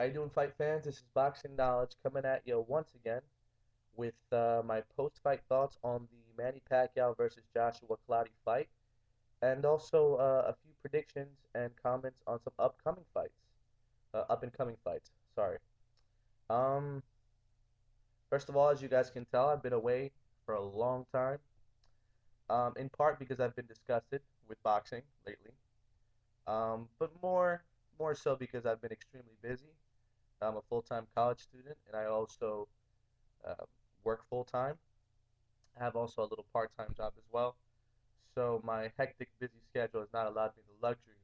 How you doing, fight fans? This is Boxing Knowledge coming at you once again with my post-fight thoughts on the Manny Pacquiao versus Joshua Clottey fight, and also a few predictions and comments on some upcoming fights, up-and-coming fights. Sorry. Um, First of all, as you guys can tell, I've been away for a long time. In part because I've been disgusted with boxing lately, but more so because I've been extremely busy. I'm a full-time college student, and I also uh, work full time. I have also a little part-time job as well. So my hectic, busy schedule has not allowed me the luxury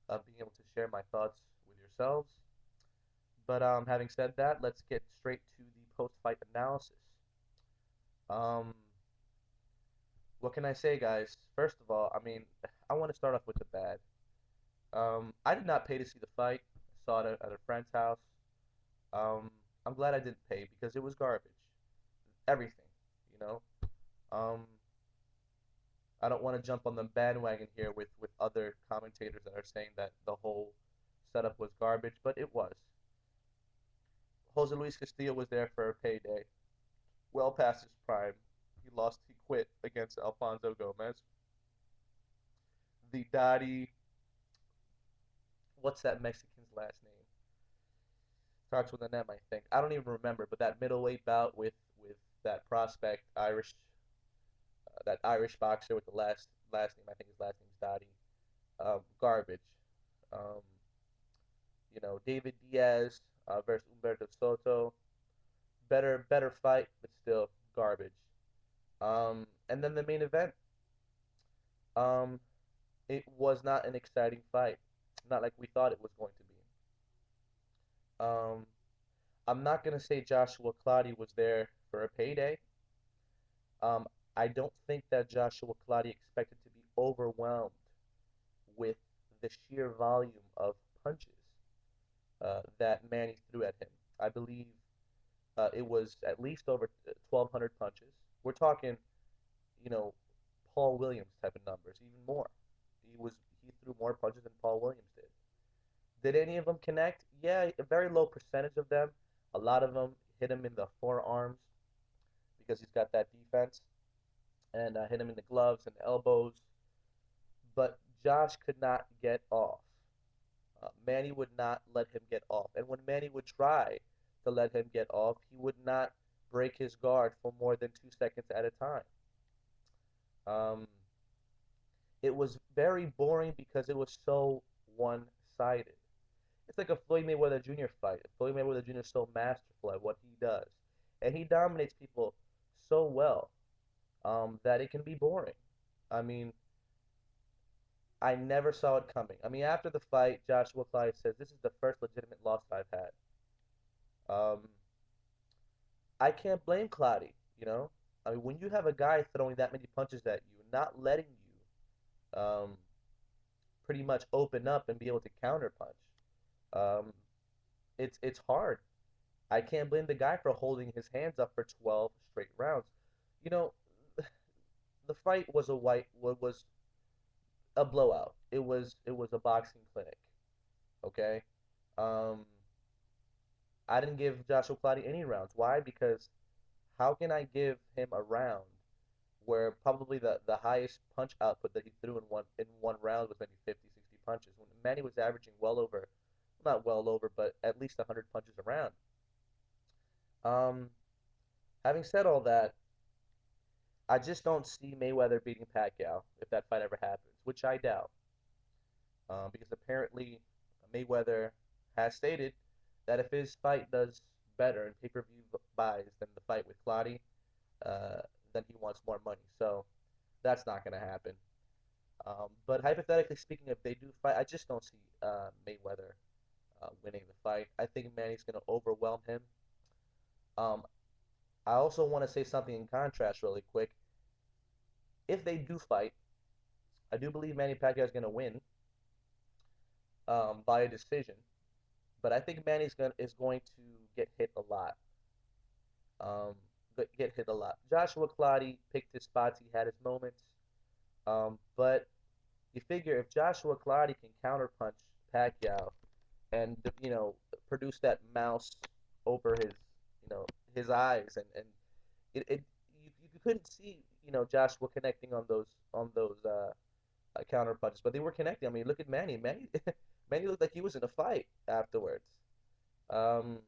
of being able to share my thoughts with yourselves. But having said that, let's get straight to the post-fight analysis. Um, what can I say, guys? First of all, I want to start off with the bad. I did not pay to see the fight. I saw it at a friend's house. Um, I'm glad I didn't pay because it was garbage. Everything, you know. Um, I don't want to jump on the bandwagon here with other commentators that are saying that the whole setup was garbage, but it was. Jose Luis Castillo was there for a payday, well past his prime. He quit against Alfonso Gomez. The Daddy, what's that Mexican's last name? Starts with an M, I think. I don't even remember, but that middleweight bout with that prospect that Irish boxer with the last name, I think his last name's Dottie. Garbage. Um, David Diaz versus Humberto Soto. Better fight, but still garbage. And then the main event. Um, it was not an exciting fight, not like we thought it was going to be. Um, I'm not gonna say Joshua Clottey was there for a payday. Um, I don't think that Joshua Clottey expected to be overwhelmed with the sheer volume of punches that Manny threw at him. I believe it was at least over 1,200 punches. We're talking, you know, Paul Williams type of numbers, even more. He threw more punches than Paul Williams did. Did any of them connect? Yeah, a very low percentage of them. A lot of them hit him in the forearms because he's got that defense, and hit him in the gloves and elbows. But Josh could not get off. Manny would not let him get off. And when Manny would try to let him get off, he would not break his guard for more than 2 seconds at a time. Um, it was very boring because it was so one-sided. It's like a Floyd Mayweather Jr. fight. Floyd Mayweather Jr. is so masterful at what he does, and he dominates people so well that it can be boring. I mean, I never saw it coming. I mean, after the fight, Joshua Clyde says, "This is the first legitimate loss I've had." Um, I can't blame Cloudy, you know? I mean, when you have a guy throwing that many punches at you, not letting you pretty much open up and be able to counterpunch, um, it's hard. I can't blame the guy for holding his hands up for 12 straight rounds. You know, the fight was a blowout. It was a boxing clinic, okay? Um, I didn't give Joshua Clottey any rounds. Why? Because how can I give him a round where probably the highest punch output that he threw in one round was maybe 50, 60 punches when Manny was averaging well over, not well over, but at least 100 punches a round. Um, Having said all that, I just don't see Mayweather beating Pacquiao if that fight ever happens, which I doubt, because apparently Mayweather has stated that if his fight does better in pay-per-view buys than the fight with Clottey, uh, then he wants more money. So that's not going to happen. But hypothetically speaking, if they do fight, I just don't see Mayweather winning the fight. I think Manny's going to overwhelm him. Um, I also want to say something in contrast, really quick. If they do fight, I do believe Manny Pacquiao is going to win by a decision, but I think Manny is going to get hit a lot. Um, get hit a lot. Joshua Clottey picked his spots. He had his moments. But you figure if Joshua Clottey can counterpunch Pacquiao and produce that mouse over his, his eyes, and it you couldn't see, Joshua connecting on those counter punches, but they were connecting. I mean, look at Manny. Manny looked like he was in a fight afterwards. Um,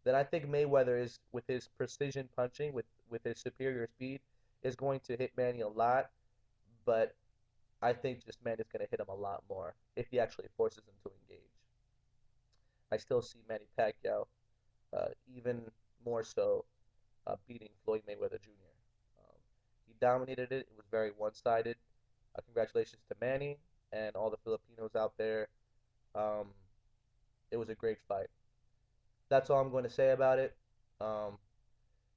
then I think Mayweather is, with his precision punching, with his superior speed, is going to hit Manny a lot, but I think just Manny's going to hit him a lot more if he actually forces him to engage. I still see Manny Pacquiao even more so beating Floyd Mayweather Jr. He dominated it. It was very one-sided. Congratulations to Manny and all the Filipinos out there. Um, it was a great fight. That's all I'm going to say about it. Um,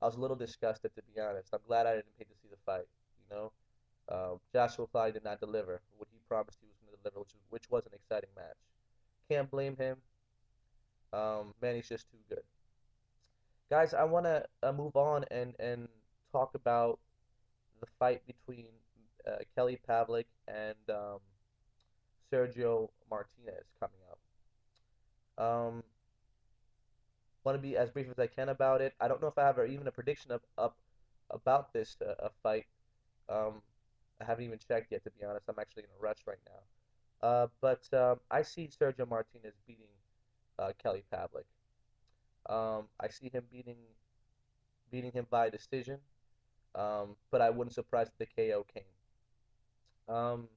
I was a little disgusted, to be honest. I'm glad I didn't pay to see the fight. You know, Joshua Clottey did not deliver what he promised he was going to deliver, which was an exciting match. Can't blame him. Manny's just too good. Guys, I want to move on and talk about the fight between Kelly Pavlik and Sergio Martinez coming up. Want to be as brief as I can about it. I don't know if I have even a prediction of about this fight. Um, I haven't even checked yet, to be honest. I'm actually in a rush right now. But I see Sergio Martinez beating Kelly Pavlik. I see him beating him by decision. But I wouldn't surprise if the KO came. Um,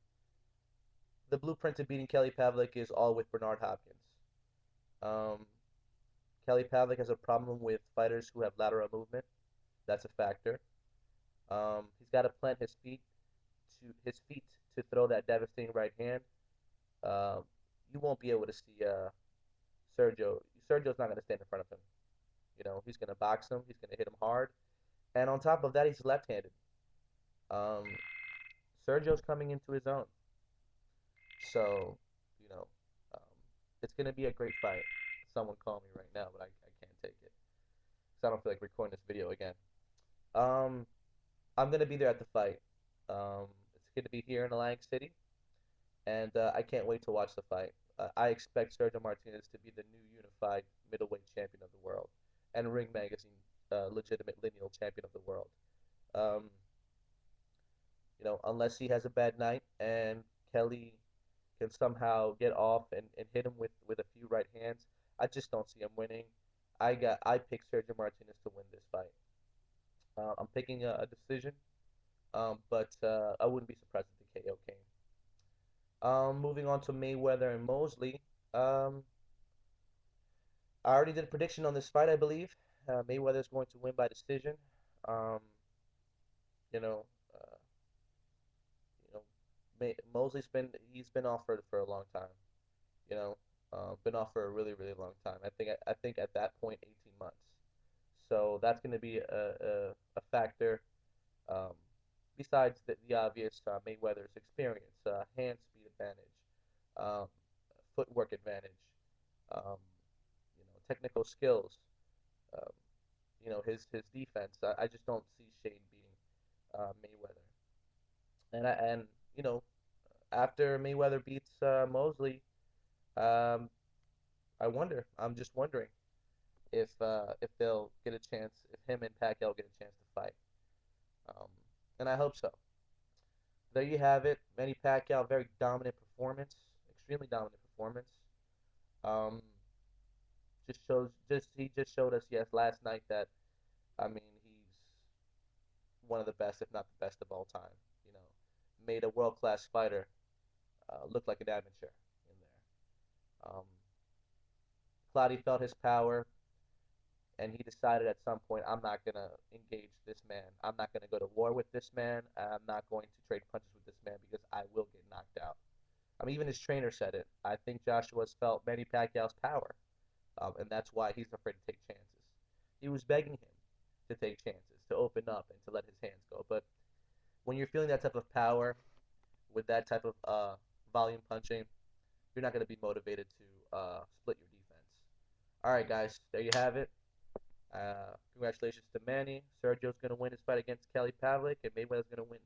the blueprint to beating Kelly Pavlik is all with Bernard Hopkins. Um, Kelly Pavlik has a problem with fighters who have lateral movement. That's a factor. He's got to plant his feet to throw that devastating right hand. Um, you won't be able to see Sergio. Sergio's not going to stand in front of him. He's going to box him. He's going to hit him hard. And on top of that, he's left-handed. Um, Sergio's coming into his own. So, you know, um, it's going to be a great fight. Someone call me right now, but I can't take it. So I don't feel like recording this video again. Um, I'm going to be there at the fight. It's going to be here in Atlantic City, and I can't wait to watch the fight. I expect Sergio Martinez to be the new unified middleweight champion of the world, and Ring Magazine legitimate lineal champion of the world. Um, unless he has a bad night and Kelly can somehow get off and hit him with a few right hands, I just don't see him winning. I picked Sergio Martinez to win this fight. I'm picking a decision, but I wouldn't be surprised if the KO came. Moving on to Mayweather and Mosley. Um, I already did a prediction on this fight, I believe. Mayweather is going to win by decision. Um, you know, uh, you know, Mosley's been off for a long time. You know, been off for a really really long time. I think at that point 18 months. So that's going to be a factor. Um, besides the obvious Mayweather's experience, hand speed advantage, um, footwork advantage, um, technical skills, um, his defense. I just don't see Shane beating Mayweather. And you know after Mayweather beats Mosley, um, I'm just wondering if they'll get a chance, if him and Pacquiao get a chance to fight. Um, and I hope so. There you have it. Manny Pacquiao, very dominant performance, extremely dominant performance. Um, he just showed us, yes, last night that, I mean, he's one of the best, if not the best of all time. You know, made a world class fighter look like an amateur in there. Clottey felt his power, and he decided at some point, I'm not gonna engage this man. I'm not gonna go to war with this man. I'm not going to trade punches with this man because I will get knocked out. I mean, even his trainer said it. I think Joshua's felt Manny Pacquiao's power, and that's why he's afraid to take chances. He was begging him to take chances, to open up, and to let his hands go. But when you're feeling that type of power with that type of volume punching, you're not going to be motivated to split your defense. All right, guys, there you have it. Congratulations to Manny. Sergio's going to win his fight against Kelly Pavlik, and Mayweather's going to win